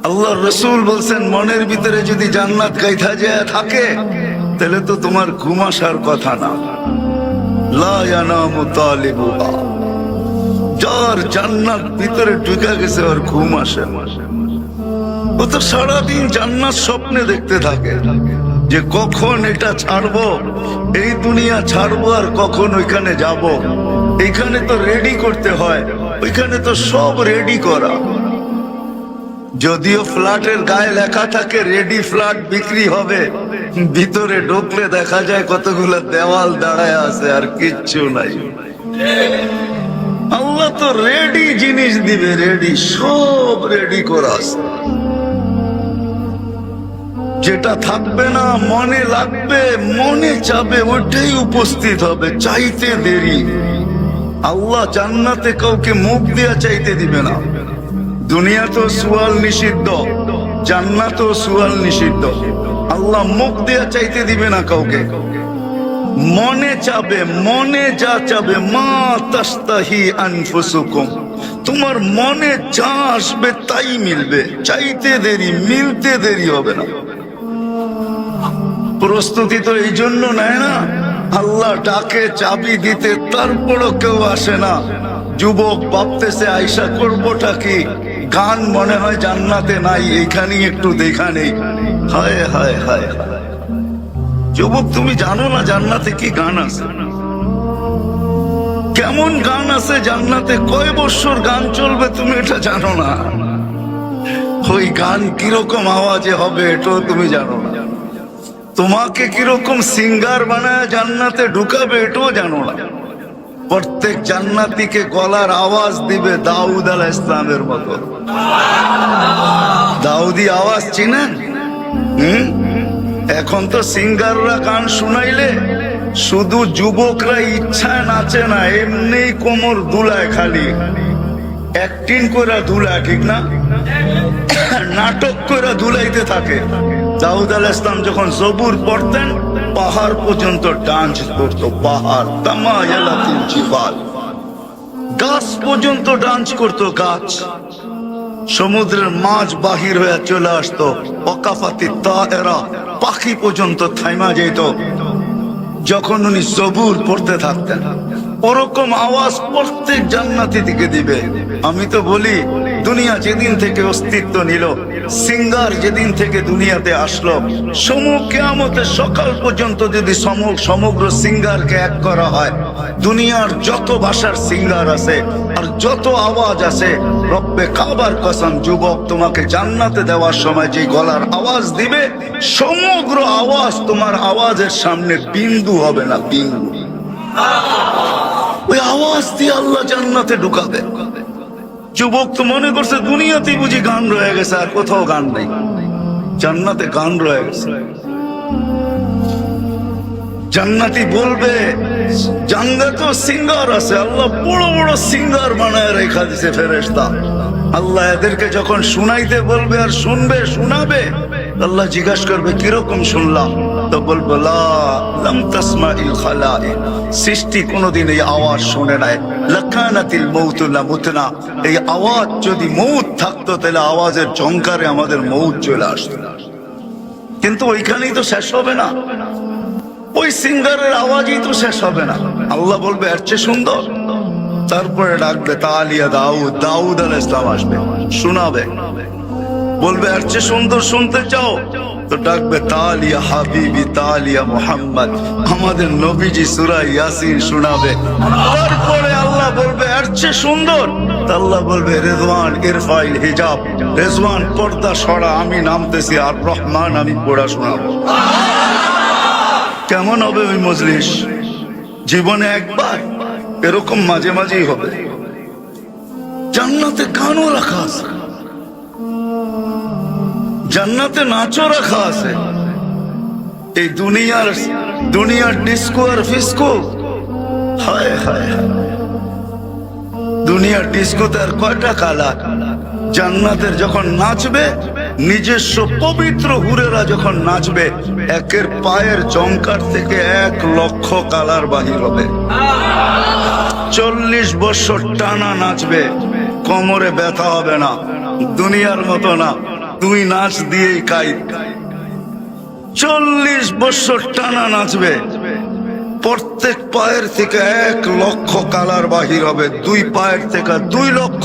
আল্লাহর রাসূল বলছেন মনের ভিতরে যদি জান্নাত গাইথা যায় থাকে তাহলে তো তোমার ঘুম আসার কথা না। লা ইয়ানামু তালিবুহা, যার জান্নাত ভিতরে ঢুকে গেছে আর ঘুম আসে না, ও তো সারাদিন জান্নাত স্বপ্নে দেখতে থাকে যে কখন এটা ছাড়বো, এই দুনিয়া ছাড়বো আর কখন ওইখানে যাব। এখানে তো রেডি করতে হয়, ওইখানে তো সব রেডি করা। যদিও ফ্ল্যাটের গায়ে লেখা থাকে রেডি ফ্ল্যাট বিক্রি হবে, ভিতরে ঢুকলে দেখা যায় কতগুলো দেওয়াল দাঁড়ায় আছে আর কিচ্ছু নাই। আল্লাহ তো রেডি জিনিস দিবে, রেডি, সব রেডি করা আছে। যেটা থাকবে না মনে লাগবে, মনে চাবে, ওটাই উপস্থিত হবে, চাইতে দেরি। আল্লাহ জান্নাতে কাউকে মুখ দিয়া চাইতে দিবে না। দুনিয়া তো সুয়াল নিষিদ্ধ, জান্নাত ও সুয়াল নিষিদ্ধ। আল্লাহ মুখ দিয়া চাইতে দিবে না কাউকে, মনে চাবে, মনে যা চাবে। মা তাস্তাহি আনফুসুকুম, তোমার মনে যা আসবে তাই মিলবে, চাইতে দেরি, মিলতে দেরি হবে না। প্রস্তুতি তো এই জন্য নেয় না, আল্লাহ ডাকে চাবি দিতে, তারপরও কেউ আসে না। যুবক ভাবতেছে আয়সা করবোটা কি, গান মনে হয় জান্নাতে নাই, এইখানেই একটু দেখা নেই। হায় হায় হায়, যুবক তুমি জানো না জান্নাতে কি গান আছে, কেমন গান আছে জান্নাতে, কয় বছর গান চলবে তুমি এটা জানো না। ওই গান কিরকম আওয়াজে হবে এটাও তুমি জানো না। তোমাকে কিরকম সিঙ্গার বানায় জান্নাতে ঢুকাবে এটাও জানো না। প্রত্যেক জান্নাতীকে গলার আওয়াজ দিবে দাউদ আলাইহিস সালামের মতো। দাউদি আওয়াজ চিনেন? এখন তো সিঙ্গাররা গান শুনাইলে শুধু যুবকরা ইচ্ছায় নাচে না, এমনি কোমর দুলায়, খালি অ্যাক্টিং করে দুলায়, ঠিক না? নাটক করে দুলাইতে থাকে। দাউদ আলাইহিস সালাম যখন জবুর পড়তেন পাহাড় পর্যন্ত ডান্স করতো, পাহাড়, তামায়ালাতিল জিবাল, গাছ পর্যন্ত ডান্স করতো, গাছ। সমুদ্রের মাছ বাহির হয়ে চলে আসতো, ওয়াকাফাতি তায়রা, পাখি পর্যন্ত থাইমা যেত যখন উনি জবুর পড়তে থাকতেন। ওরকম আওয়াজ প্রত্যেক জান্নাতি দিকে দিবে। আমি তো বলি দুনিয়া যেদিন থেকে অস্তিত্ব নিল, সিঙ্গার যেদিন থেকে দুনিয়াতে আসলো, কিয়ামতের সকাল পর্যন্ত যদি সমগ্র সিঙ্গারকে এক করা হয়, দুনিয়ার যত ভাষার সিঙ্গার আছে আর যত আওয়াজ আছে, রব্বে কাবার কসম যুবক, তোমাকে জান্নাতে দেওয়ার সময় যে গলার আওয়াজ দিবে, সমগ্র আওয়াজ তোমার আওয়াজের সামনে বিন্দু হবে না, বিন্দু। ওই আওয়াজ দিয়ে আল্লাহ জান্নাতে ঢুকাবে। যুবক তো মনে করছে দুনিয়াতেই বুঝি গান রয়ে গেছে, আর কোথাও গান নেই, জান্নাতে গান রয়ে গেছে। জান্নাতি বলবে জান্নাতেও সিঙ্গার আছে, আল্লাহ বড় বড় সিঙ্গার বানায় রেখা দিছে ফেরেশতা। আল্লাহ এদেরকে যখন শুনাইতে বলবে আর শুনবে, শোনাবে, আল্লাহ জিজ্ঞাসা করবে কিরকম শুনলাম, তো বলবো লা লাম তাসমাইল খালাইক, সৃষ্টি কোনদিন এই আওয়াজ শুনে নাই। লাকানাতিল মাউতু লামুতনা, এই আওয়াজ যদি মউত থাকতো তাহলে আওয়াজের ঝংকারে আমাদের মউত চলে আসতো। কিন্তু ওইখানেই তো শেষ হবে না, ওই সিঙ্গারের আওয়াজই তো শেষ হবে না। আল্লাহ বলবে এর চেয়ে সুন্দর, তারপরে ডাকবে তালিয়া দাউদ, দাউদ আলাইহিস সালাম আসবে, শোনাবে, বলবে এর চেয়ে সুন্দর শুনতে চাও, তো ডাকবে তালিয়া হাবিবি, তালিয়া মুহাম্মদ, আমাদের নবীজি সূরা ইয়াসিন শোনাবে। তারপরে আল্লাহ বলবে এর চেয়ে সুন্দর, আল্লাহ বলবে রেজওয়ান ইরফাইল হিজাব, রেজওয়ান পর্দা সরা, আমি নামতেছি, আর রহমান আমি পড়া শোনাবো। কেমন হবে ওই মজলিস? জীবনে একবার, এরকম মাঝে মাঝেই হবে। জান্নাতে গানও রাখা আছে, জান্নাতে নাচও রাখা আছে। এই দুনিয়ার ডিস্কো আর ফিস্কো, হায় হায় হায়, দুনিয়ার ডিস্কোতে আর কয়টা কালার। জান্নাতের যখন নাচবে, নিজস্ব পবিত্র হুরেরা যখন নাচবে, একের পায়ের জংকার থেকে 1,00,000 কালার বাহির হবে। 40 বছর টানা নাচবে, কোমরে ব্যথা হবে না, দুনিয়ার মতো না। তুই নাচ দিয়েই কাই। 40 বছর টানা নাচবে, প্রত্যেক পায়ের থেকে 1 লক্ষ কালার বাহির হবে, 2 পায়ের থেকে 2 লক্ষ।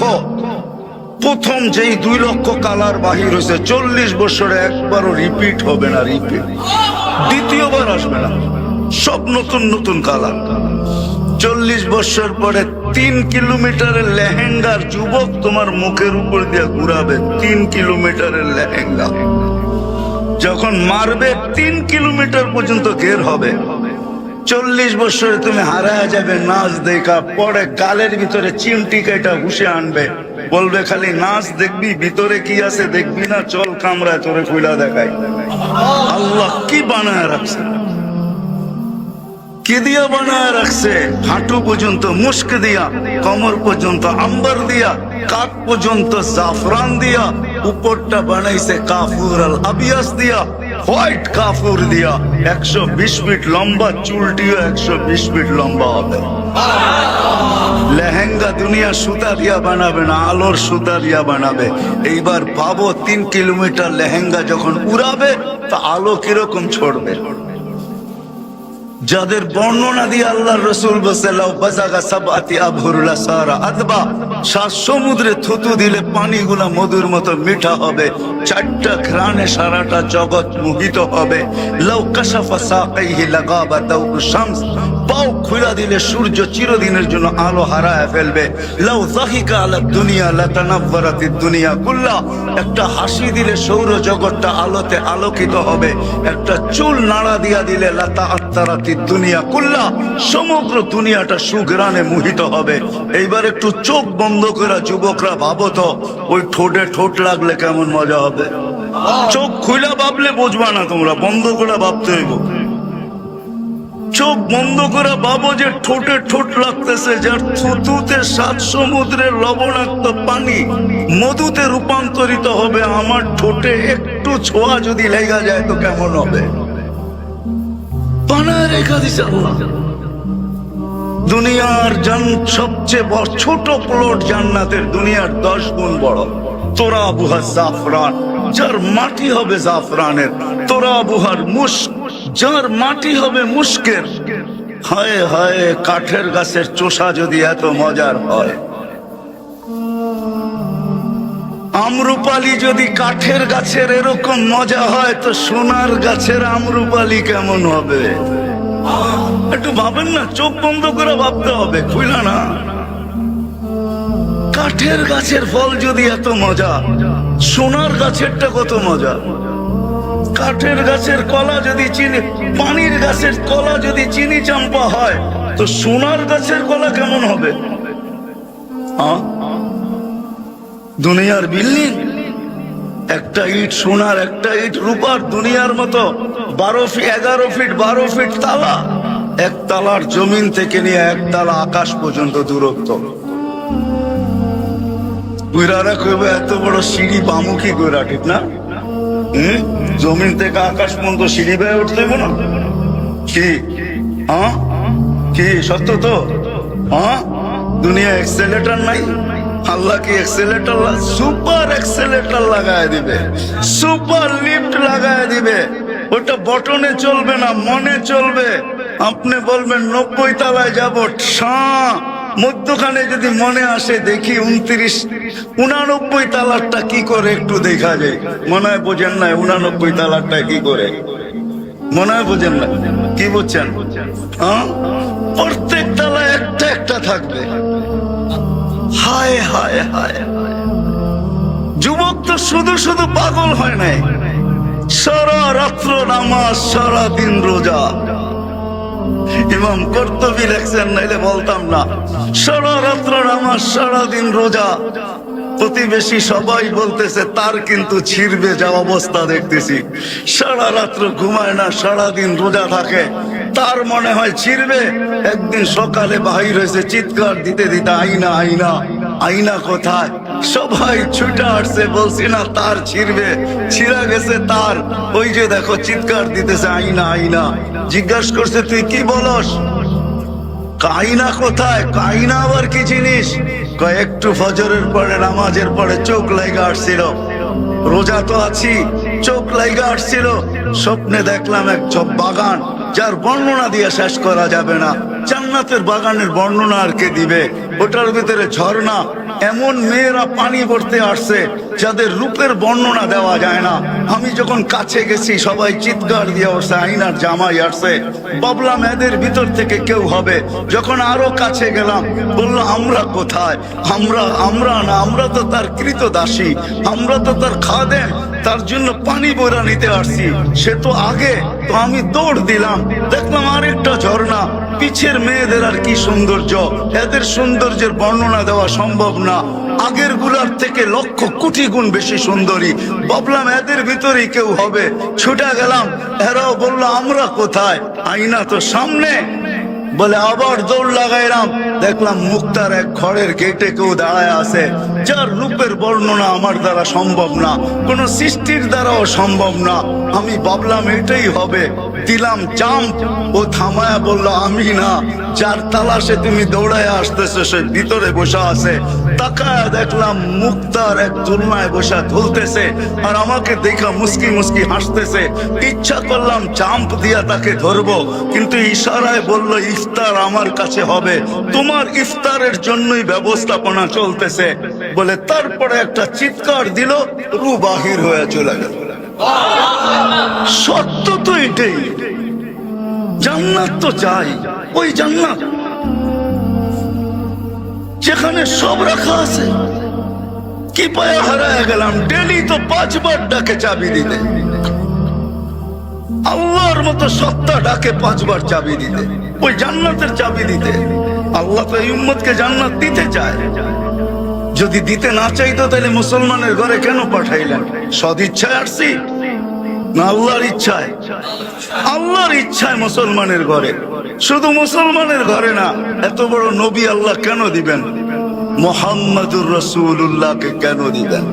প্রথম যেই 2 লক্ষ কালার বাহির হয়েছে 40 বছরে একবারও রিপিট হবে না, রিপিট দ্বিতীয়বার আসবে না, সব নতুন নতুন কালার। 40 বছর পরে 3 কিলোমিটারের লেহেঙ্গার যুবক তোমার মুখের উপর দিয়ে ঘুরাবে, 3 কিলোমিটারের লেহেঙ্গা যখন মারবে 3 কিলোমিটার পর্যন্ত ঘের হবে। 40 বছরে তুমি হারায় যাবে নাচ দেখা, পরে গালের ভিতরে চিমটি কেটা ঘুষে আনবে, বলবে খালি নাচ দেখবি, ভিতরে কি আছে দেখবি না, চল কামরায় তোরে খুইলা দেখাই। আল্লাহ কি বানায় রাখছে, কি দিয়া বানায় রাখছে, হাঁটু পর্যন্ত মুস্ক দিয়া, কমর পর্যন্ত আম্বার দিয়া, কাক পর্যন্ত জাফরান দিয়া, উপরটা বানাইছে কাফুর আল আবিয়াস দিয়া, হোয়াইট কাফুর দিয়া। 120 ফিট লম্বা, চুলটিও 120 ফিট লম্বা হবে। লেহেঙ্গা দুনিয়া সুতা দিয়া বানাবে না, আলোর সুতা দিয়া বানাবে। এইবার ভাবো 3 কিলোমিটার লেহেঙ্গা যখন উড়াবে তা আলো কিরকম ছড়বে। যাদের বর্ণনা দিয়ে আল্লাহর রাসূল সাত সমুদ্রে থুতু দিলে পানিগুলা মধুর মতো মিঠা হবে, 4টা ঘ্রাণে সারাটা জগৎ মোহিত হবে। লাউ কাশাফা সাকাইহি লাগাবা দাউর শামস, পাও খুলে দিলে সূর্য চিরদিনের জন্য আলো হারায় ফেলবে। লাউ যাহিকা আলা দুনিয়া লাতানাওয়ারাতিদ দুনিয়া কুল্লা, একটা হাসি দিলে সৌর জগৎটা আলোতে আলোকিত হবে। একটা চুল নাড়া দিয়া দিলে লাতাআত্তারাতিদ দুনিয়া কুল্লা, সমগ্র দুনিয়াটা সুঘ্রাণে মোহিত হবে। এইবার একটু চোখ বন্ধ করে যুবকরা ভাবো তো, ওই ঠোঁটে ঠোঁট লাগলে কেমন মজা হবে। চোখ খুলে ভাবলে বুঝবা না তোমরা, বন্ধ করে ভাবতে হইব। চোখ বন্ধ করে ভাবো যে ঠোঁটে ঠোঁট লাগতেছে, যার থুতুতে 7 সমুদ্রের লবণাক্ত পানি মধুতে রূপান্তরিত হবে। আমার ঠোঁটে একটু ছোঁয়া যদি লেগে যায় তো কেমন হবে। বানায় রেখা দিছে আল্লাহ। দুনিয়ার সবচেয়ে বড় ছোট প্লট জান্নাতের দুনিয়ার 10 গুণ বড়। তোরা বুহা জাফরান, যার মাটি হবে জাফরানের। তোরা বুহার মুস্ক, যার মাটি হবে মুস্কের। হায় হায়, কাঠের গাছের চোষা যদি এত মজার হয়, আমরুপালি যদি কাঠের গাছের এরকম মজা হয়, তো সোনার গাছের আমরুপালি কেমন হবে। একটু ভাবেন না, চোখ বন্ধ করে ভাবতে হবে, খুইলা না। কাঠের গাছের ফল যদি এত মজা, সোনার গাছেরটা কত মজা। কাঠের গাছের কলা যদি চিনি, পানির গাছের কলা যদি চিনি চাম্পা হয়, তো সোনার গাছের কলা কেমন হবে। দুনিয়ার বিল্ডিং, একটা ইট সোনার, একটা ইট রূপার। দুনিয়ার মতো 11 ফিট 12 ফিট তালা, এক তালার জমিন থেকে নিয়ে 1 তালা আকাশ পর্যন্ত দূরত্ব। বুড়ারা কইবে এত বড় সিঁড়ি বামু কি করে, ঠিক না? জমিন থেকে আকাশ পর্যন্ত সিঁড়ি বেয়ে উঠতে হবে না কি? কি সত্য তো? দুনিয়া এক্সেলেটর নাই, আল্লাহ কি এক্সেলেটর, সুপার এক্সেলেটর লাগায় দিবে, সুপার লিফট লাগায় দিবে। ওটা বটনে চলবে না, মনে চলবে। আপনি বলবেন 90 তলায় যাবো, মধ্যখানে যদি মনে আসে দেখি 29 তালারটা কি করে একটু দেখা যায়। মনে হয় বোঝেন না 29 তালারটা কি করে, মনে হয় বোঝেন না। কি বুঝছেন? প্রত্যেক তালা একটা একটা থাকবে। হায় হায় হায়, যুবক তো শুধু শুধু পাগল হয় নাই, সারা রাত্র নামাজ, সারা দিন রোজা। ইমাম কর্তুবী লেখছেন, নাইলে বলতাম না। সারা রাত্র নামাজ, সারা দিন রোজা। প্রতিবেশী সবাই বলতেছে তার কিন্তু ছিড়বে যা অবস্থা দেখতেছি। সারা রাত্র ঘুমায় না, সারা দিন রোজা থাকে, তার মনে হয় ছিড়বে। একদিন সকালে বাহির হয়েছে চিৎকার দিতে দিতে, আইনা আইনা আইনা কোথায়? সবাই ছুটে আসছে, বলছি না তার ছিড়বে, ছিঁড়া গেছে তার। ওই যে দেখো চিৎকার দিতেছে, আইনা আইনা। জিজ্ঞাসা করছে তুই কি বলস? আইনা কোথায়? আইনা আবার কি জিনিস? একটু ফজরের পরে নামাজের পরে চোখ লাগা আসছিল, রোজা তো আছি, চোখ লাগা আসছিল, স্বপ্নে দেখলাম এক বাগান, যার বর্ণনা দিয়ে শেষ করা যাবে না। জান্নাতের বাগানের বর্ণনা আর কে দিবে? ওটার ভিতরে ঝর্ণা, এমন মেয়েরা পানি ভরতে আসছে যাদের রূপের বর্ণনা দেওয়া যায় না। আমি যখন কাছে গেছি সবাই চিৎকার দিয়ে উঠছে, আইনার জামাই আসছে। ভাবলাম এদের ভিতর থেকে কেউ হবে। যখন আরো কাছে গেলাম, বললো আমরা কোথায়? আমরা না, আমরা তো তার কৃতদাসী, আমরা তো তার খাদেম, তার জন্য পানি বইরা নিতে আসছি। সে তো আগে, তো আমি দৌড় দিলাম, দেখলাম আরেকটা ঝর্ণা। পিছের মেয়েদের আর কি সৌন্দর্য, এদের সৌন্দর্যের বর্ণনা দেওয়া সম্ভব না। আগের গুলার থেকে লক্ষ কোটি গুণ বেশি সুন্দরী। ভাবলাম এদের ভিতরেই কেউ হবে, ছুটে গেলাম। এরাও বললো আমরা কোথায়? আয়না তো সামনে। বলে আবার দৌড় লাগাইলাম, দেখলাম মুক্তার এক ঘরের গেটে কেউ দাঁড়ায় আছে, যার রূপের বর্ণনা আমার দ্বারা সম্ভব না, কোন সৃষ্টির দ্বারাও সম্ভব না। আমি ভাবলাম এটাই হবে, দিলাম জাম্প। ও থামায়া বলল আমি না, যার তালাশে তুমি দৌড়ায় আসতেছো সে ভিতরে বসা আছে। তাকায়া দেখলাম মুক্তার এক দোলনায় বসা ঝুলতেছে, আর আমাকে দেখা মুস্কি মুস্কি হাসতেছে। ইচ্ছা করলাম জাম্প দিয়া তাকে ধরবো, কিন্তু ইশারায় বলল ইফতার আমার কাছে হবে, তোমার ইফতারের জন্যই ব্যবস্থাপনা চলতেছে বলে। তারপরে একটা চিৎকার দিল, রু বাহির হয়ে চলে গেল। সত্য তো এটাই, জান্নাত তো চাই, ওই জান্নাত যেখানে সব রাখা আছে। কি পায়ে হারায় গেলাম, ডেলি তো 5 বার ডাকে চাবি দিতে, আল্লাহর মতো সত্তা ডাকে 5 বার চাবি দিতে, ওই জান্নাতের চাবি দিতে। আল্লাহ তো এই উম্মতকে জান্নাত দিতে চায়। যদি দিতে না চাইতো তাহলে মুসলমানের ঘরে কেন পাঠাইলেন? সদিচ্ছায় আসছি না আল্লাহর ইচ্ছায়? আল্লাহর ইচ্ছায় মুসলমানের ঘরে। শুধু মুসলমানের ঘরে না, এত বড় নবী আল্লাহ কেন দিবেন? মুহাম্মাদুর রাসূলুল্লাহকে কেন দিবেন?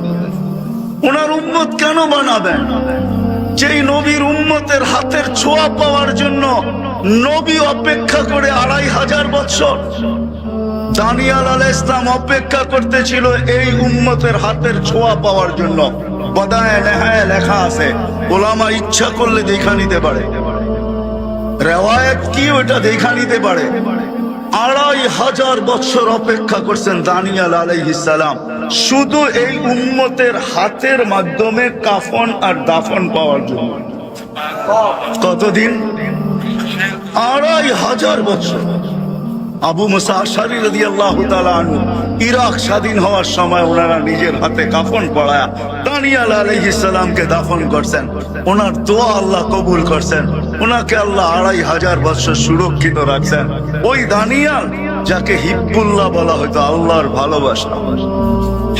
ওনার উম্মত কেন বানাবেন? যেই নবীর উম্মতের হাতের ছোঁয়া পাওয়ার জন্য নবী অপেক্ষা করে 2500 বছর। দানিয়াল আলাইহিস সালাম অপেক্ষা করতেছিল এই উম্মতের হাতের ছোঁয়া পাওয়ার জন্য। বদায়ে নেহায় লেখা আছে, ওলামা ইচ্ছা করলে দেখা নিতে পারে, রেওয়ায়েত কি ওটা দেখা নিতে পারে। 2500 বছর অপেক্ষা করছেন দানিয়াল আলাইহিস সালাম, শুধু এই উম্মতের হাতের মাধ্যমে কাফন আর দাফন পাওয়ার জন্য। কতদিন? 2500 বছর। আবু মুসা আশআরী রাদিয়াল্লাহু তাআলা আনহু ইরাক স্বাধীন হওয়ার সময় ওনারা নিজের হাতে কাফন পরায়া দানিয়াল আলাইহিস সালামকে দাফন করছেন। ওনার দোয়া আল্লাহ কবুল করছেন, ওনাকে আল্লাহ 2500 বছর সুরক্ষিত রাখছেন। ওই দানিয়াল যাকে হিব্বুল্লাহ বলা হতো, আল্লাহর ভালোবাসা।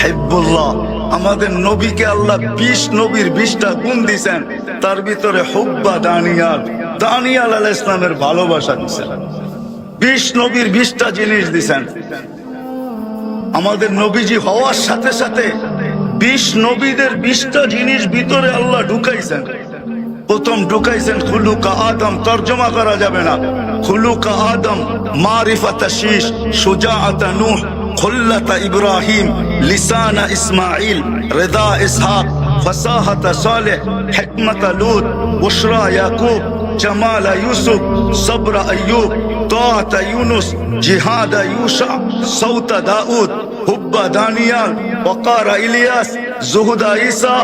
হিব্বুল্লাহ, আমাদের নবীকে আল্লাহ 20 নবীর 20টা গুণ দিয়েছেন, তার ভিতরে হুব্বা দানিয়াল, দানিয়াল আলাইহিস সালামের ভালোবাসা দিয়েছেন। 20 নবীর 20টা জিনিস দিছেন। আমাদের নবীজি হওয়ার সাথে সাথে 20 নবীদের 20টা জিনিস ভিতরে আল্লাহ ঢুকাইছেন। প্রথম ঢুকাইছেন খুলুকা আদম, তর্জমা করা যাবে না। খুলুকা আদম, মারিফাত শীশ, সুজাআত নূহ, খুল্লাত ইব্রাহিম, লিসান ইসমাইল, রিদা ইসহাক, ফসাহাত সালেহ, হিকমত লূত, বুশরা ইয়াকুব, জামাল ইউসুফ, সবর আইয়ুব, তাআত ইউনুস, জিহাদ ইউশা, সৌত দাউদ, হুব্বা দানিয়াল, ওয়াকার ইলিয়াস, জুহুদ ঈসা,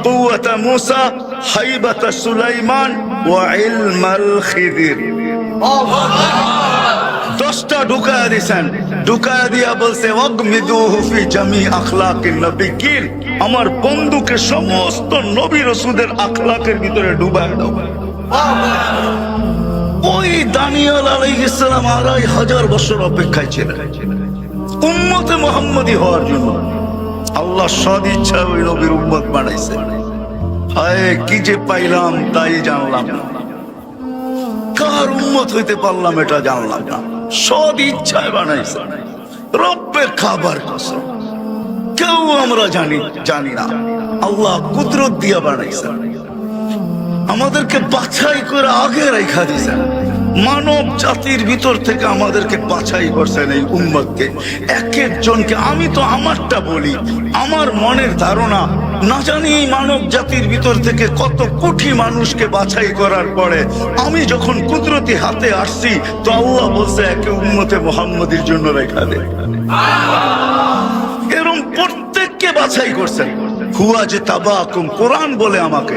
কুওয়াত মূসা, হাইবাত সুলাইমান ওয়া ইলমাল খিদির। 10টা ঢুকায়া দিয়েছেন। ঢুকায়া দিয়া বলছে ওয়াগমিদুহু ফি জামি আখলাকিন নবিয়্যিন, আমার বন্ধুকে সমস্ত নবী রাসূলের আখলাকের ভিতরে ডুবায় দাও। ওই দানিয়াল আলাইহিস সালাম 2500 বছর অপেক্ষায় ছিলেন উম্মতে মুহাম্মদী হওয়ার জন্য। আল্লাহ সদিচ্ছা ওই নবীর উম্মত বানাইছে। হায় কি যে পাইলাম তাই জানলাম না, কার উম্মত হইতে পারলাম এটা জানলাম না। সদিচ্ছায় বানাইছে, রব্বের খাবার কসম। কেউ আমরা জানি না, আল্লাহ কুদরত দিয়া বানাইছে। আমাদেরকে বাছাই করে আগে রেখা দিয়েছেন। মানব জাতির ভিতর থেকে আমাদেরকে বাছাই করছেন এই উম্মতকে, এক একজনকে। আমি তো আমারটা বলি, আমার মনের ধারণা না জানি মানব জাতির ভিতর থেকে কত কোটি মানুষকে বাছাই করার পরে আমি যখন কুদরতি হাতে আসছি, তো আল্লাহ বলছে একে উম্মতে মুহাম্মদীর জন্য রেখা দে। এরকম প্রত্যেককে বাছাই করছেন। হুয়া যে তাবাকুম, কোরআন বলে আমাকে,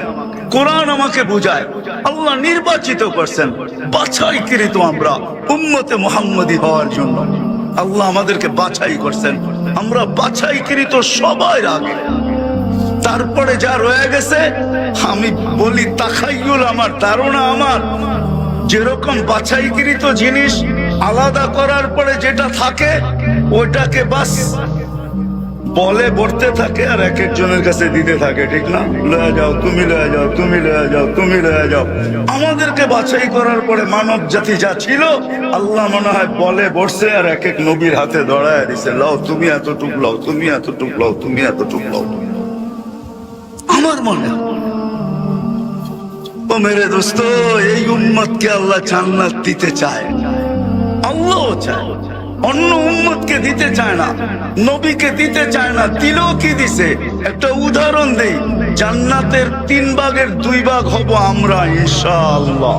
কোরআন আমাকে বুঝায় আল্লাহ নির্বাচিত করছেন, বাছাইকৃত আমরা উম্মতে মুহাম্মদী হওয়ার জন্য। আল্লাহ আমাদেরকে বাছাই করছেন, আমরা বাছাইকৃত সবার আগে। তারপরে যা রয়ে গেছে আমি বলি তাখাইয়ুল, আমার ধারণা, আমার যেরকম বাছাইকৃত জিনিস আলাদা করার পরে যেটা থাকে ওইটাকে বাস বলে বলতে থাকে আর এক একজনের কাছে দিতে থাকে, ঠিক না? লয়ে যাও, তুমি লয়ে যাও, তুমি লয়ে যাও, তুমি লয়ে যাও। আমাদেরকে বাছাই করার পরে মানব জাতি যা ছিল আল্লাহ মনে হয় বলে বসছে আর এক এক নবীর হাতে দড়ায় দিছে, লাও তুমি এতটুক লাও, তুমি এতটুক লাও, তুমি এতটুক লাও। আমার মনে ও মেরে দোস্ত, এই উম্মতকে আল্লাহ জান্নাত দিতে চায়, আল্লাহ চায়, অন্য উম্মতকে দিতে চায় না, নবীকে দিতে চায় না। দিলেও কি দিছে? একটা উদাহরণ দেই, জান্নাতের 3 ভাগের 2 ভাগ হব আমরা ইনশাআল্লাহ।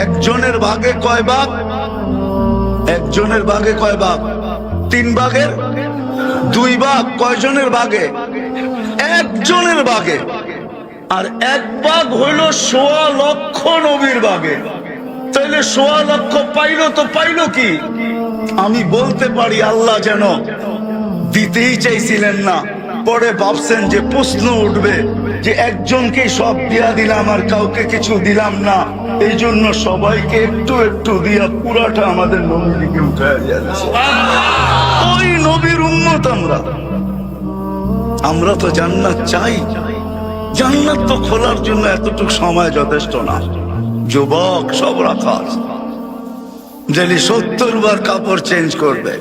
একজনের ভাগে কয় ভাগ? একজনের ভাগে কয় ভাগ? 3 ভাগের 2 ভাগ। কয়জনের ভাগে? একজনের ভাগে। আর 1 ভাগ হইল 1.25 লক্ষ নবীর ভাগে। তাইলে 1.25 লক্ষ পাইলো তো পাইলো কি? আমি বলতে পারি আল্লাহ যেন দিতেই চাইছিলেন না, পরে ভাবছেন যে প্রশ্ন উঠবে যে একজনকে সব দিয়া দিলাম আর কাউকে কিছু দিলাম না, এই জন্য সবাইকে একটু একটু দিয়া পুরাটা আমাদের নবীর দিকে উঠায় যাচ্ছে। ওই নবীর উম্মত আমরা। আমরা তো জান্নাত চাই, জান্নাত তো খোলার জন্য এতটুকু সময় যথেষ্ট না। যুবক সব রাখা, যদি 70 বার কাপড় চেঞ্জ করবে,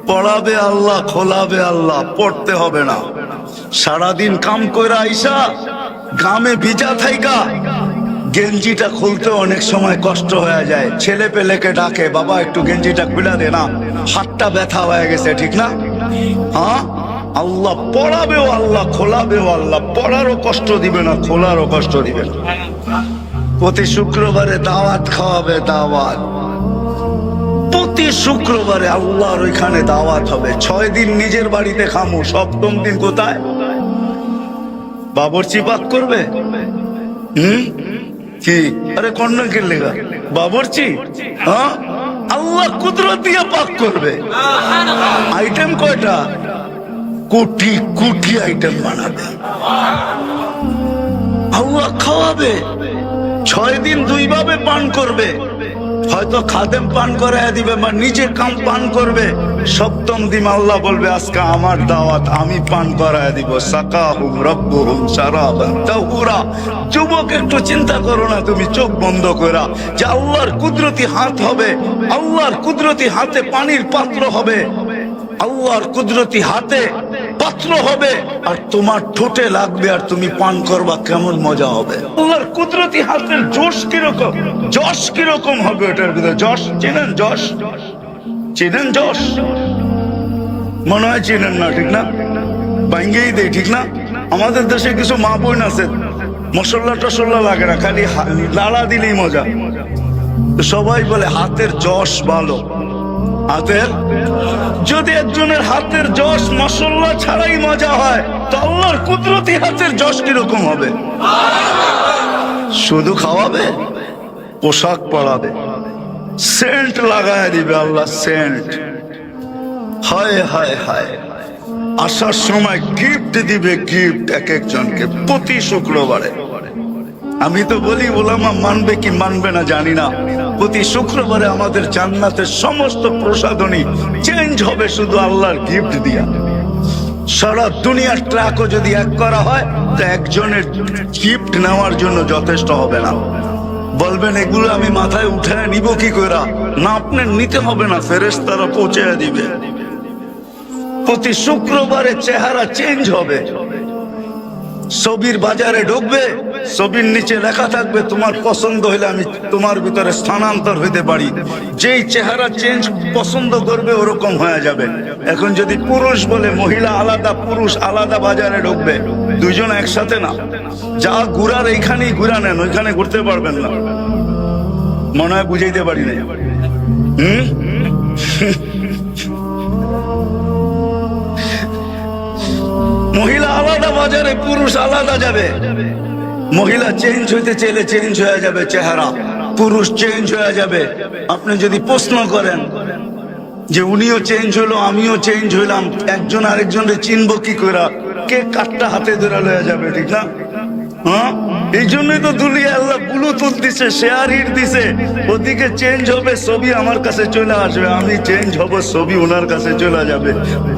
পড়াবে আল্লাহ, খোলাবে আল্লাহ, পড়তে হবে না। সারাদিন কাম করে আইসা গামে ভিজা থাইকা গেঞ্জিটা খুলতে অনেক সময় কষ্ট হয়ে যায়। ছেলে পেলেকে ডাকে, বাবা একটু গেঞ্জিটা খুলে দে না, হাতটা ব্যথা হয়ে গেছে, ঠিক না? হ্যাঁ, আল্লাহ পড়াবেও আল্লাহ, খোলাবেও আল্লাহ, পড়ারও কষ্ট দিবে না, খোলারও কষ্ট দিবে না। প্রতি শুক্রবারে দাওয়াত খাওয়াবে, দাওয়াত প্রতি শুক্রবারে আল্লাহর ওইখানে দাওয়াত হবে। 6 দিন নিজের বাড়িতে খামো, 7ম দিন কোথায়? বাবরচি পাক করবে। কি? আরে কন্যা কে লেগা বাবরচি? হ্যাঁ, আল্লাহ কুদরত দিয়ে পাক করবে। আইটেম কয়টা? কোটি কোটি আইটেম বানাবে, আল্লাহ খাওয়াবে। 6 দিন 2 ভাবে পান করবে, হয়তো খাদেম পান করায় দিবে বা নিজে কাম পান করবে। 7ম দিন আল্লাহ বলবে আজকে আমার দাওয়াত, আমি পান করায় দিব। সাকাহুম রাব্বুহুম শারাবান তাহুরা। যুবক একটু চিন্তা করো না তুমি চোখ বন্ধ করা, যে আল্লাহর কুদরতি হাত হবে, আল্লাহর কুদরতি হাতে পানির পাত্র হবে, আল্লাহর কুদরতি হাতে পাত্র হবে আর তোমার ঠোঁটে লাগবে আর তুমি পান করবা, কেমন মজা হবে। আল্লাহর কুদরতি হাতের জোশ কিরকম, যশ কিরকম হবে ওটার ভিতরে। যশ চেনেন? যশ চেনেন? যশ মনে হয় চেনেন না, ঠিক না? ভাঙ্গেই দেয়, ঠিক না? আমাদের দেশে কিছু মা বোন আছে মশলা টসল্লা লাগে না, খালি লাড়া দিলেই মজা। সবাই বলে হাতের যশ ভালো। হাতের, যদি একজনের হাতের যশ মশলা ছাড়াই মজা হয়, তো আল্লাহর কুদরতি হাতের যশ কিরকম হবে? শুধু খাওয়াবে, পোশাক পরাবে, সেন্ট লাগায় দিবে আল্লাহ, সেন্ট। হায় হায় হায়, আসার সময় গিফট দিবে, গিফট এক একজনকে প্রতি শুক্রবারে। আমি তো বলি ওলামা মানবে কি মানবে না জানি না, প্রতি শুক্রবারে আমাদের জান্নাতের সমস্ত প্রসাধনী চেঞ্জ হবে শুধু আল্লাহর গিফট দিয়া। সারা দুনিয়ার ট্রাকও যদি এক করা হয় তো একজনের গিফট নেওয়ার জন্য যথেষ্ট হবে না। বলবেন এগুলো আমি মাথায় উঠায় নিব কি করে? না, আপনার নিতে হবে না, ফেরেশতারা পৌঁছে দিবে। প্রতি শুক্রবারে চেহারা চেঞ্জ হবে। ছবির বাজারে ঢুকবে, ছবির নিচে লেখা থাকবে তোমার পছন্দ হইলে আমি তোমার ভিতরে স্থানান্তর হইতে পারি। যেই চেহারা চেঞ্জ পছন্দ করবে ওরকম হয়ে যাবে। এখন যদি পুরুষ বলে মহিলা আলাদা পুরুষ আলাদা বাজারে ঢুকবে, দুইজন একসাথে না। যা ঘুরার এইখানেই ঘুরা নেন, ওইখানে ঘুরতে পারবেন না। মনে হয় বুঝাইতে পারি না। মহিলা আলাদা বাজারে, পুরুষ আলাদা যাবে। মহিলা চেঞ্জ হইতে চাইলে চেঞ্জ হয়ে যাবে চেহারা, পুরুষ চেঞ্জ হয়ে যাবে। আপনি যদি প্রশ্ন করেন যে উনিও চেঞ্জ হলো আমিও চেঞ্জ হইলাম, একজন আরেকজনের চিনবো কি করে? কে কাটটা হাতে ধরে লয়ে যাবে, ঠিক না? হ্যাঁ, এই জন্যই তো দুনিয়া আল্লাহ ব্লুটুথ দিছে, শেয়ার হিট দিছে। ওদিকে চেঞ্জ হবে, ছবি আমার কাছে চলে আসবে, আমি চেঞ্জ হব, ছবি ওনার কাছে চলে যাবে।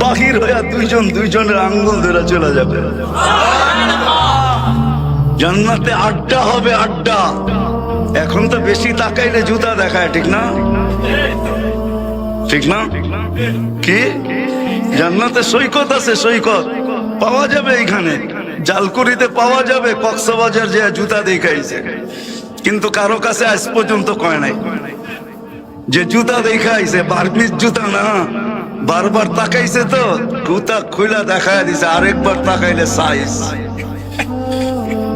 বাহির হইয়া দুইজন দুইজনের আঙ্গুল ধরে চলে যাবে। জান্নাতে আড্ডা হবে, আড্ডা। এখন তো বেশি তাকাইলে জুতা দেখায়, ঠিক না? ঠিক না? কি জান্নাতে সৈকত আছে, সৈকত পাওয়া যাবে এইখানে, জালকুড়িতে পাওয়া যাবে, কক্সবাজার যে জুতা দেখাইছে। কিন্তু কারো কাছে আজ পর্যন্ত কয় নাই যে জুতা দেখাইছে। বারপিস জুতা না, বারবার তাকাইছে তো জুতা খুলা দেখায় দিছে, আরেকবার তাকাইলে সাইজ।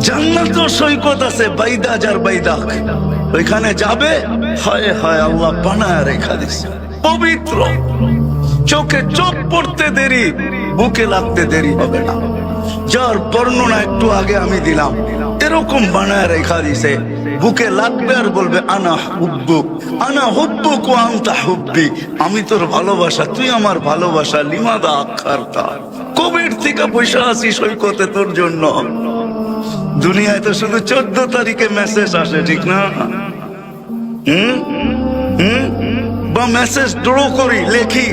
জান্নাত সৈকত আছে, বাইদা যার বাইদা, ওইখানে যাবে। হায় হায়, আল্লাহ বানায় রেখা দিছে, পবিত্র। চোখে চোখ পড়তে দেরি, বুকে লাগতে দেরি হবে না। যার বর্ণনা একটু আগে আমি দিলাম, এরকম বানায় রেখা দিছে। বুকে লাগবে আর বলবে আনা হুব্বুক, আনা হুব্বুক ওয়া আনতা হুব্বি। আমি তোর ভালোবাসা, তুই আমার ভালোবাসা। লিমাদা আখারতা, কবির থেকে পয়সা আছি সৈকতে তোর জন্য। দুনিয়ায় তো শুধু 14 তারিখে মেসেজ আসে, ঠিক না? বা মেসেজ ড্র করি, লেখি,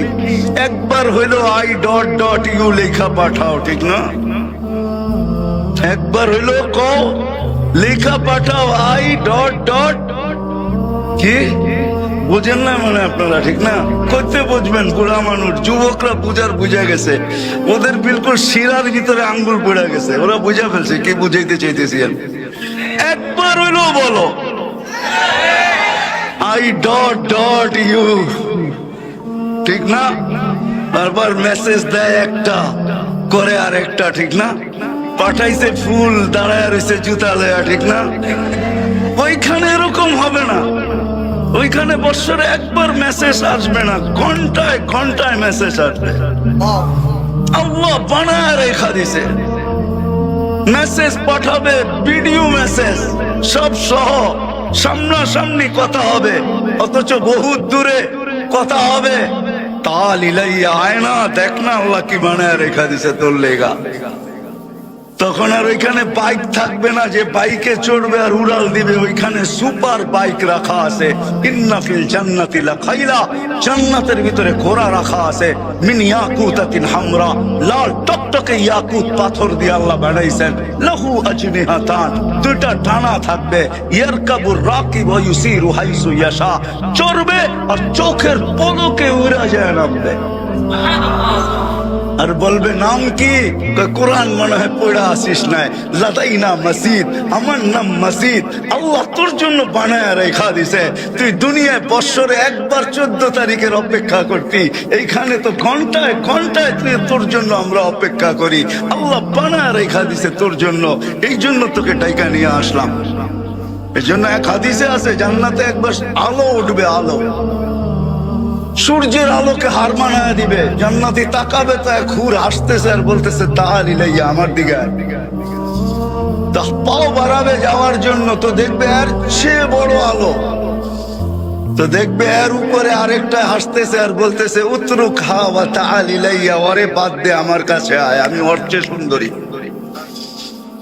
একবার হইলো I.U লেখা পাঠাও, ঠিক না? একবার হইলো কও লেখা পাঠাও I. কি বুঝেন না মানে আপনারা, ঠিক না? করতে বুঝবেন, বুড়া মানুষ, যুবকরা বুঝা গেছে। ওদের বিলকুল শিরার ভিতরে আঙ্গুল পড়ে গেছে, ওরা বুঝা ফেলছে কি বুঝাইতে চাইতেছি। একবার হইলো বলো I.U, ঠিক না? বারবার মেসেজ দেয় একটা, করে আর একটা, ঠিক না? পাঠাইছে ফুল, দাঁড়ায় রয়েছে জুতা লয়া, ঠিক না? ওইখানে এরকম হবে না। ওইখানে বছরে একবার মেসেজ আসবে না, ঘন্টায় ঘন্টায় মেসেজ আসবে। আল্লাহ বানায় রেখা দিছে। মেসেজ পাঠাবে, ভিডিও মেসেজ সব সহ, সামনাসামনি কথা হবে, অথচ বহুত দূরে কথা হবে। তাল ইলাইয়া আয়না, দেখ না আল্লাহ কি বানায় রেখা দিছে তোর লেগা। তখন আর ওইখানে বাইক থাকবে না যে বাইকে চড়বে আর উড়াল দিবে। ওইখানে সুপার বাইক রাখা আছে। ইন্না ফিল জান্নাতি লাখাইলা, জান্নাতের ভিতরে ঘোড়া রাখা আছে। মিন ইয়াকুতাতিন হামরা, লাল টকটকে ইয়াকুত পাথর দিয়ে আল্লাহ বানাইছেন। লাহু আজনিহাতান, দুইটা ডানা থাকবে। ইয়ারকাবুর রাকিব ওয়া ইউসিরু হাইসু ইয়াশা, চড়বে আর চোখের পলকে উড়া যায় নামবে। আর বলবে নাম কি? কোরআন মনে হয় পড়া আসিস নাই। লাদাইনা মসজিদ, আমার নাম মসজিদ। আল্লাহ তোর জন্য বানায় রেখা দিছে। তুই দুনিয়ায় বছরে একবার 14 তারিখের অপেক্ষা করতি, এইখানে তো ঘন্টায় ঘন্টায় তুই তোর জন্য আমরা অপেক্ষা করি। আল্লাহ বানায় রেখা দিছে তোর জন্য, এই জন্য তোকে ডাইকা নিয়ে আসলাম। এই জন্য এক হাদিসে আছে জান্নাতে একবার আলো উঠবে, আলো, সূর্যের আলোকে হার মানায় দিবে। জান্নাতি তাকাবে তো এক হুর হাসতেছে আর বলতেছে তাআল ইলাইয়া, আমার দিকে। তা পাও বাড়াবে যাওয়ার জন্য, তো দেখবে এর চেয়ে বড় আলো, তো দেখবে এর উপরে আরেকটা হাসতেছে আর বলতেছে উতরুক হা ওয়া তাআল ইলাইয়া, ওরে বাদ দে, আমার কাছে আয়, আমি ওর চেয়ে সুন্দরী।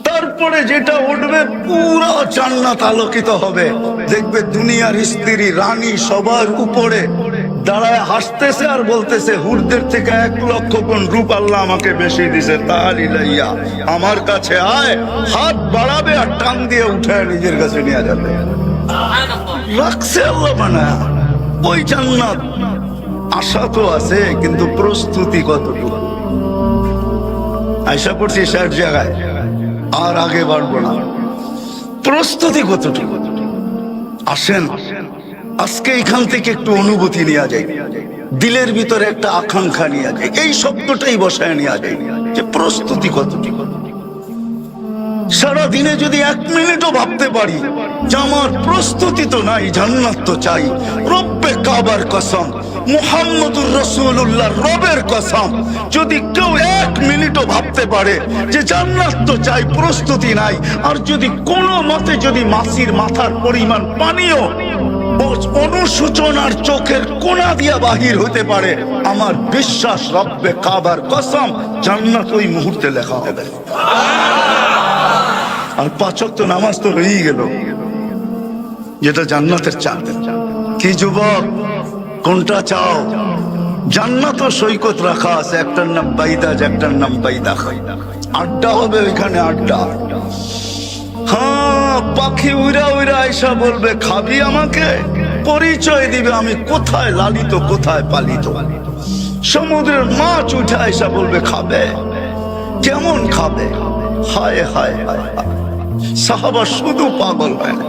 তারপরে যেটা উঠবে পুরো জান্নাত আলোকিত হবে। দেখবে দুনিয়ার স্ত্রী রানী সবার উপরে দাঁড়ায় হাসতেছে আর বলতেছে হুরদের থেকে 1 লক্ষ গুণ রূপ আল্লাহ আমাকে বেশি দিছে, তাআল ইলাইয়া, আমার কাছে আয়। হাত বাড়াবে আর টান দিয়ে উঠায় নিজের কাছে নিয়ে যাবে। রাখছে আল্লাহ বানায় ওই জান্নাত। আশা তো আছে, কিন্তু প্রস্তুতি কতটুকু? আশা করছি 60 জায়গায়, আর আগে বাড়বো না। প্রস্তুতি কতটুকু? আসেন আজকে এখান থেকে একটু অনুভূতি নেওয়া যায়, দিলের ভিতরে একটা আকাঙ্ক্ষা নেওয়া যায়, এই শব্দটাই বসায় নেওয়া যায় যে প্রস্তুতি কতটুকু। সারা দিনে যদি 1 মিনিটও ভাবতে পারি যে আমার প্রস্তুতি তো নাই, জান্নাত তো চাই, রব্বে কাবার কসম, মুহাম্মদুর রাসূলুল্লাহ রবের কসম, যদি কেউ 1 মিনিটও ভাবতে পারে যে জান্নাত তো চাই, প্রস্তুতি নাই, আর যদি কোনো মতে যদি মাছির মাথার পরিমাণ পানিও অনুশোচনার চোখের কোনা দিয়া বাহির হতে পারে, আমার বিশ্বাস রব্বে কাবার কসম জান্নাত ওই মুহূর্তে লেখা হবে। আর 5 ওয়াক্ত নামাজ তো হয়েই গেল, যেটা জান্নাতের চাঁদ। কি যুবক, কোনটা চাও? জান্নাত ও সৈকত রাখা আছে, একটার নাম বাইদাজ, একটার নাম বাইদা। আড্ডা হবে ওইখানে, আড্ডা। হ্যাঁ, পাখি উড়া উড়া আয়সা বলবে খাবি আমাকে, পরিচয় দিবে আমি কোথায় লালিত কোথায় পালিত। সমুদ্রের মাছ উঠে আয়সা বলবে খাবে, কেমন খাবে? হায় হায় হায় হায়, সাহাবা শুধু পাগল হয় না,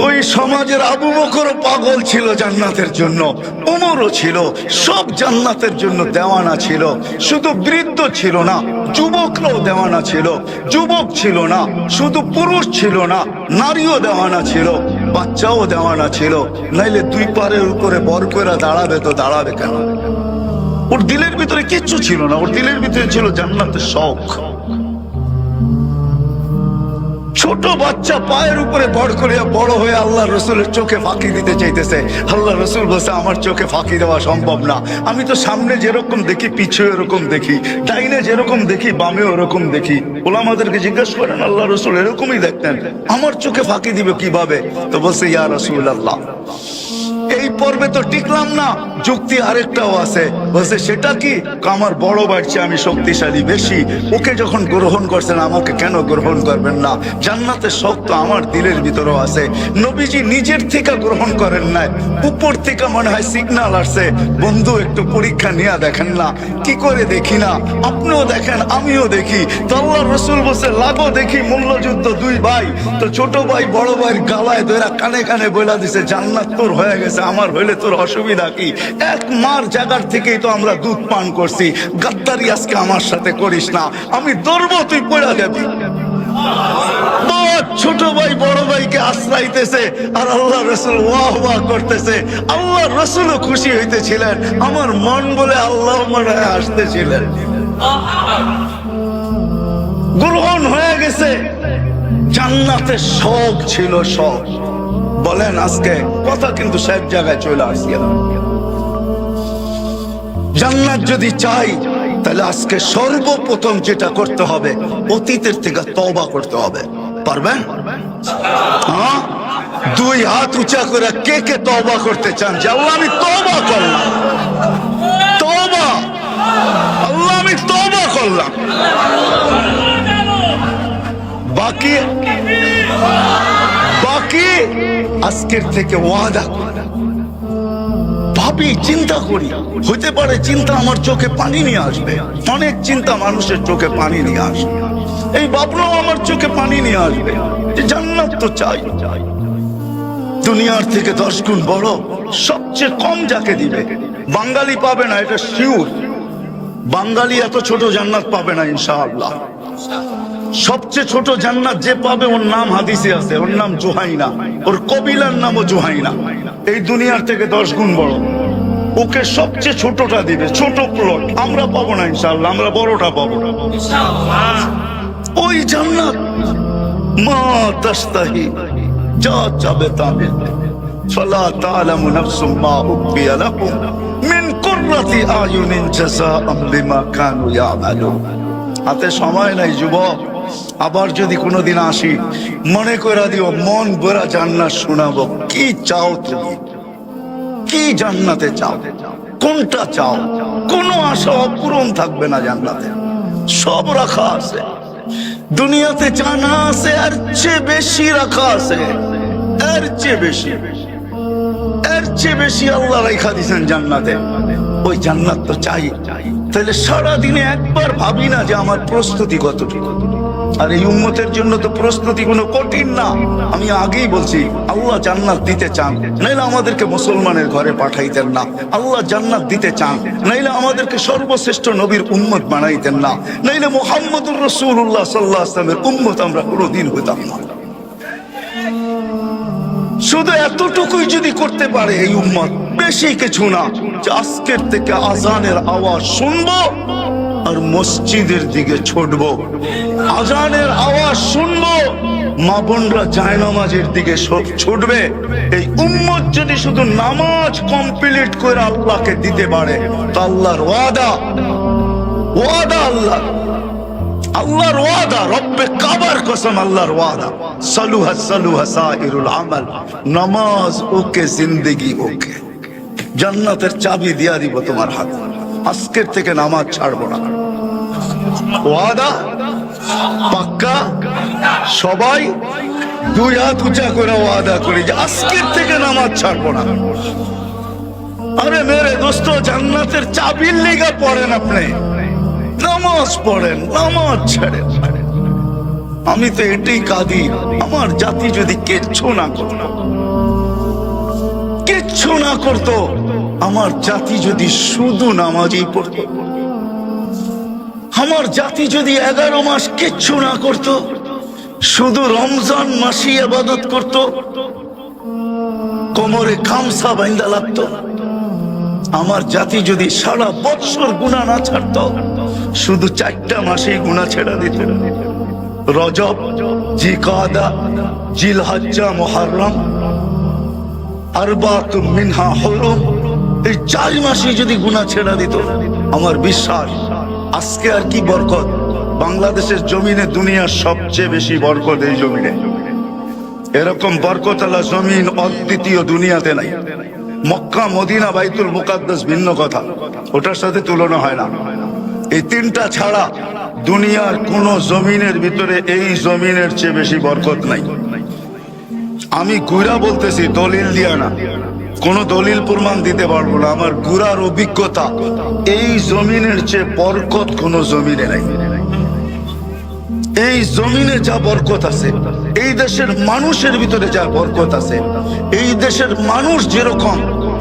ওই সমাজের আবু বকরও পাগল ছিল জান্নাতের জন্য, ওমরও ছিল, সব জান্নাতের জন্য দেওয়ানা ছিল। শুধু বৃদ্ধ ছিল না, যুবকরাও দেওয়ানা ছিল। যুবক ছিল না, শুধু পুরুষ ছিল না, নারীও দেওয়ানা ছিল, বাচ্চাও দেওয়ানা ছিল। নাইলে 2 পারের উপরে বর করে দাঁড়াবে তো দাঁড়াবে কেন? ওর দিলের ভিতরে কিচ্ছু ছিল না, ওর দিলের ভিতরে ছিল জান্নাতের শখ। ছোট বাচ্চা পায়ের উপরে বড় করে বড় হয়ে আল্লাহ রসুলের চোখে ফাঁকি দিতে চাইতেছে। আল্লাহ রসুল বলছে আমার চোখে ফাঁকি দেওয়া সম্ভব না, আমি তো সামনে যেরকম দেখি পিছু এরকম দেখি, ডাইনে যেরকম দেখি বামে ওরকম দেখি। ওলামাদেরকে জিজ্ঞেস করেন আল্লাহ রসুল এরকমই দেখতেন, আমার চোখে ফাঁকি দিবে কিভাবে? তো বলছে ইয়া রাসূলুল্লাহ, এই পর্বে তো টিকলাম না, যুক্তি আরেকটাও আছে। বলছে সেটা কি? আমার বড় বাড়ছে, আমি শক্তিশালী বেশি, ওকে যখন গ্রহণ করছেন আমাকে কেন গ্রহণ করবেন না? জান্নাতের শখ তো আমার দিলের ভিতরেও আছে। নবীজি নিজের থেকে গ্রহণ করেন নাই, উপর থেকে মনে হয় সিগন্যাল আসছে, বন্ধু একটু পরীক্ষা নিয়ে দেখেন না। কি করে দেখি না? আপনিও দেখেন আমিও দেখি। তো আল্লাহ রসুল বলছে লাগো দেখি মূল্যযুদ্ধ 2 ভাই। তো ছোট ভাই বড় ভাইয়ের গালায় ধরে কানে কানে বলে দিছে জান্নাত তোর হয়ে গেছে, আমার হইলে তোর অসুবিধা কি? 1 মার জায়গার থেকেই তো আমরা দুধ পান করছি, গাদ্দারি আজকে আমার সাথে করিস না, আমি ধরবো তুই পড়া যাবি। ছোট ভাই বড় ভাইকে আশ্রাইতেছে আর আল্লাহ রসুল ওয়াহ ওয়াহ করতেছে। আল্লাহ রসুলও খুশি হইতেছিলেন, আমার মন বলে আল্লাহ মনে হয় আসতেছিলেন। গ্রহণ হয়ে গেছে, জান্নাতের শখ ছিল শখ। বলেন আজকে কথা কিন্তু সব জায়গায় চলে আসছে। জান্নাত যদি চাই তাহলে আজকে সর্বপ্রথম যেটা করতে হবে অতীতের থেকে তওবা করতে হবে। পারবেন? হ্যাঁ, 2 হাত উঁচা করে কে কে তওবা করতে চান যে আল্লাহ আমি তওবা করলাম, তওবা, আল্লাহ আমি তওবা করলাম। বাকি বাকি আজকের থেকে ওয়াদা করি, ভাবি চিন্তা করি, হতে পারে চিন্তা আমার চোখে পানি নিয়ে আসবে। অনেক চিন্তা মানুষের চোখে পানি নিয়ে আসবে, এই ভাবনাও আমার চোখে পানি নিয়ে আসবে যে জান্নাত তো চাই। দুনিয়ার থেকে 10 গুণ বড় সবচেয়ে কম যাকে দিবে, বাঙালি পাবে না, এটা শিওর। বাঙালি এত ছোট জান্নাত পাবে না ইনশাআল্লাহ। সবচেয়ে ছোট জান্নাত যে পাবে ওর নাম হাদিসে আছে, ওর নাম জুহাইনা, ওর কবিলার নামও জুহাইনা। এই দুনিয়ার থেকে 10 গুণ বড়, ওকে সবচেয়ে ছোটটা দিবে, ছোট প্লট। আমরা পাবো না ইনশাআল্লাহ, আমরা বড়টা পাবো ইনশাআল্লাহ। ওই জান্নাত মা তাস্তাহি, যা চাবে তা মিলবে। ফালা তা'লামু নাফসুম মা উখফিয়া লাহুম মিন কুররাতি আয়ুনিন জাযাআম বিমা কানু ইয়ামালুন। হাতে সময় নাই যুবক, আবার যদি কোনোদিন আসি মনে করে দিও মন ভরা জান্নাত শোনাবো। কি চাও তুমি? কি জান্নাতে চাও? কোনটা চাও? কোনো আশা অপূরণ থাকবে না জান্নাতে, সব রাখা আছে। দুনিয়াতে জানা আছে এর চেয়ে বেশি রাখা আছে, এর চেয়ে বেশি, এর চেয়ে বেশি আল্লাহ রাখা দিয়েছেন জান্নাতে। ওই জান্নাত তো চাই। তাহলে সারাদিনে একবার ভাবি না যে আমার প্রস্তুতি কতটুকু? আর এই উম্মতের জন্য তো প্রস্তুতি কোনো কঠিন না। আমি আগেই বলছি, আল্লাহ জান্নাত দিতে চান, নাইলে আমাদেরকে মুসলমানের ঘরে পাঠাইতেন না। আল্লাহ জান্নাত দিতে চান, নাইলে আমাদেরকে সর্বশ্রেষ্ঠ নবীর উম্মত বানাইতেন না, নাইলে মুহাম্মদুর রাসূলুল্লাহ সাল্লাল্লাহু আলাইহি ওয়াসাল্লামের উম্মত আমরা কোনোদিন হইতাম না। শুধু এতটুকুই যদি করতে পারে এই উম্মত, বেশি কিছু না, যে আজকের থেকে আজানের আওয়াজ শুনবো আর মসজিদের দিকে ছুটবো। আজানের আওয়াজ শুনবো, মা বোনরা জায়নামাজের দিকে ছুটবে। এই উম্মত যদি শুধু নামাজ কমপ্লিট করে আল্লাহকে দিতে পারে, তো আল্লাহর ওয়াদা, আল্লাহর ওয়াদা, রব্বে কাবার কসম, আল্লাহর ওয়াদা, সালুহা সাইরুল আমাল, নামাজ ওকে, জিন্দেগি ওকে, জান্নাতের চাবি দিয়া দিব তোমার হাতে। আজকের থেকে নামাজ ছাড়বো না, ওয়াদা পাক্কা। সবাই দুই হাত উঁচা করে ওয়াদা করি যে আজকের থেকে নামাজ ছাড়বো না। আরে মেরে দোস্ত, জান্নাতের চাবির লেগা পড়েন আপনি, নামাজ পড়েন, নামাজ ছাড়েন। আমি তো এটাই কাঁদি, আমার জাতি যদি কিচ্ছু না করতো, কিচ্ছু না করতো, আমার জাতি যদি শুধু নামাজই পড়তো, আমার জাতি যদি 11 মাস কিচ্ছু না করতো, শুধু রমজান মাসে ইবাদত করতো, কোমরে খামসা বাইন্ধা লাগতো, আমার জাতি যদি সারা বছর গুনাহ না ছাড়তো, শুধু 4টা মাসেই গুনাহ ছেড়ে দিত, রজব, জিকাদা, জিলহজ্জা, মুহররম, আরবাতুম মিনহা হুরুম, এই 4 মাসেই যদি গুনাহ ছেড়ে দিত, আমার বিশ্বাস আজকে আর কি বরকত। বাংলাদেশের জমিনে দুনিয়ার সবচেয়ে বেশি বরকত এই জমিনে। এরকম বরকতওয়ালা জমিন অদ্বিতীয় দুনিয়াতে নাই। মক্কা, মদিনা, বাইতুল মুকাদ্দাস ভিন্ন কথা, ওটার সাথে তুলনা হয় না। এই 3টা ছাড়া দুনিয়ার কোন জমিনের ভিতরে এই জমিনের চেয়ে বেশি বরকত নাই। আমি গুড়া বলতেছি, দলিল দিয়া না, কোন দলিল প্রমাণ দিতে পারবো না। আমার গুড়ার অভিজ্ঞতা, এই জমিনের চেয়ে বরকত কোন জমিনে নাই। এই জমিনে যা বরকত আছে, এই দেশের মানুষের ভিতরে যা বরকত আছে, এই দেশের মানুষ যেরকম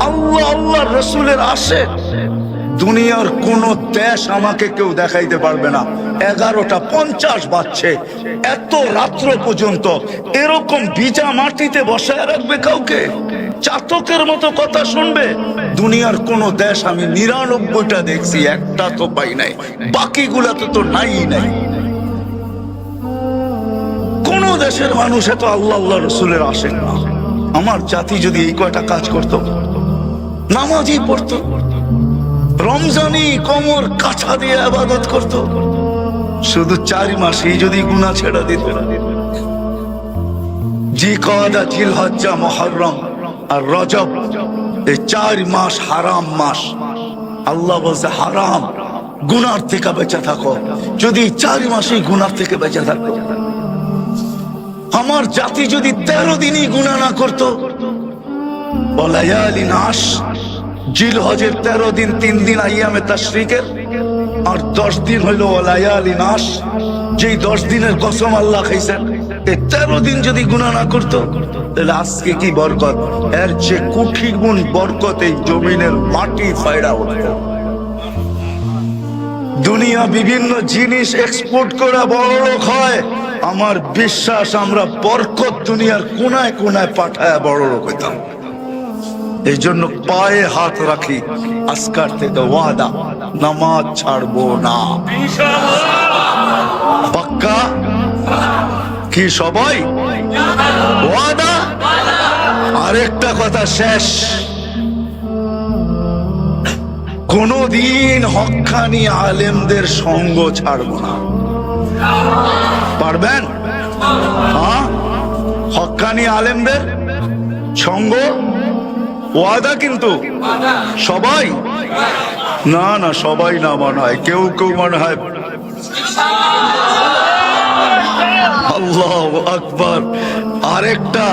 আল্লাহ আল্লাহ রসুলের আশে, দুনিয়ার কোন দেশ আমাকে কেউ দেখাইতে পারবে না। 11টা 50 বাজছে, এত রাত্র পর্যন্ত এরকম ভিজা মাটিতে বসায় রাখবে কাউকে, চাতকের মতো কথা শুনবে। দুনিয়ার কোন দেশ আমি 99টা দেখছি, একটা তো পাই নাই, বাকিগুলাতে তো নাই। কোন দেশের মানুষ এত আল্লাহ আল্লাহ রসুলের আশেক না। আমার জাতি যদি এই কয়টা কাজ করত, নামাজই পড়তো, রমজানি কোমর কাছা দিয়ে ইবাদত করত, শুধু 4 মাসেই যদি গুনাহ ছেড়ে দিত, জিকাদা, জিলহজ্জা, মুহররম আর রজব, এই 4 মাস হারাম মাস। আল্লাহ বলছে হারাম, গুনার থেকে বেঁচে থাকো। যদি 4 মাসেই গুনার থেকে বেঁচে থাকো, আমার জাতি যদি 13 দিনই গুনাহ না করতো, ওয়ালায়ালি নাশ, জিলহজের 13 দিন, 3 দিন আইয়ামে তাশরিকের, আর 10 দিন হইল ওয়ালায়ালি নাশ, যেই 10 দিনের কসম আল্লাহ খাইছেন, এই 13 দিন যদি গুনাহ না করতো, তাহলে আজকে কি বরকত, এর চেয়ে কোটি গুণ বরকত এই জমিনের মাটি ফায়দা উঠতো। দুনিয়া বিভিন্ন জিনিস এক্সপোর্ট করে বড়লোক হয়, আমার বিশ্বাস আমরা বরকত দুনিয়ার কোনায় কোনায় পাঠায় বড়লোক হইতাম। এই জন্য পায়ে হাত রাখি, আজকার থেকে ওয়াদা, নামাজ ছাড়বো না, পাক্কা কি সবাই? ওয়াদা। আরেকটা কথা শেষ, কোনদিন হক্কানি আলেমদের সঙ্গ ছাড়বো না। পারবেন? হ্যাঁ, হক্কানি আলেমদের সঙ্গ ওয়াদা, কিন্তু সবাই না, না সবাই না, মনে হয় কেউ কেউ মনে হয়। আল্লাহু আকবার। আরেকটা,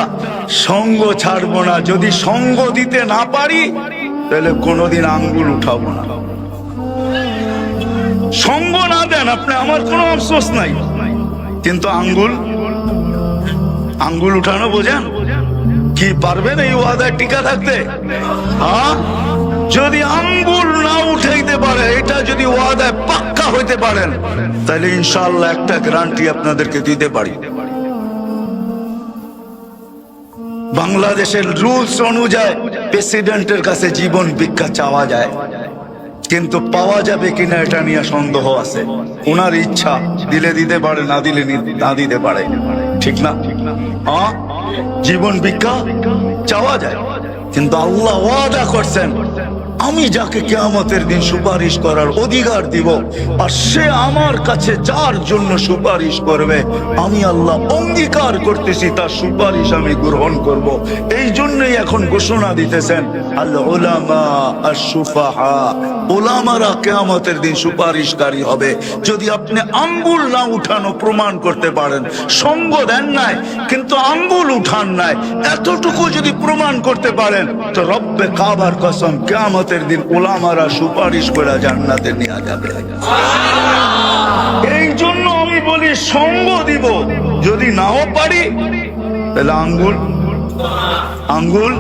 সঙ্গ ছাড়বো না। যদি সঙ্গ দিতে না পারি, তাহলে কোনোদিন আঙ্গুল উঠাবো না। সঙ্গ না দেন আপনি, আমার কোনো আফসোস নাই, কিন্তু আঙ্গুল উঠানো বোঝেন? কি পারবেন এই ওয়াদায় টিকা থাকতে? হ্যাঁ, যদি আঙ্গুল না উঠাইতে পারে, এটা যদি ওয়াদায় পাক্কা হইতে পারেন, তাহলে ইনশাআল্লাহ একটা গ্যারান্টি আপনাদেরকে দিতে পারি। বাংলাদেশের রুলস অনুযায়ী প্রেসিডেন্টের কাছে জীবন ভিক্ষা চাওয়া যায়, কিন্তু পাওয়া যাবে কিনা এটা নিয়ে সন্দেহ আছে। ওনার ইচ্ছা, দিলে দিতে পারে, না দিলে না দিতে পারে, ঠিক না? হ্যাঁ, জীবন ভিক্ষা চাওয়া যায়, কিন্তু আল্লাহ ওয়াদা করছেন, আমি যাকে কিয়ামতের দিন সুপারিশ করার অধিকার দিব, আর সে আমার কাছে যার জন্য সুপারিশ করবে, আমি আল্লাহ অঙ্গীকার করতেছি তার সুপারিশ আমি গ্রহণ করব। এই জন্যই এখন ঘোষণা দিতেছেন, আল উলামা আশ-শুফাহা, উলামারা কিয়ামতের দিন সুপারিশকারী হবে। যদি আপনি আঙ্গুল না উঠানো প্রমাণ করতে পারেন, সঙ্গ দেন নাই কিন্তু আঙ্গুল উঠান নাই, এতটুকু যদি প্রমাণ করতে পারেন, তো রব্বে কাবার কসম কিয়ামতের দিন উলামারা সুপারিশ করে জান্নাতে নিয়ে যাবে। এই জন্য আমি বলি সঙ্গ দিব, যদি নাও পারি তাহলে আঙ্গুল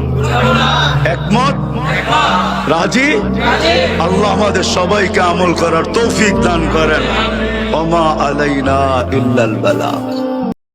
একমত, রাজি? আল্লাহ আমাদের সবাইকে আমল করার তৌফিক দান করেন। ওমা আলাইনা ইল্লাল বালাগ।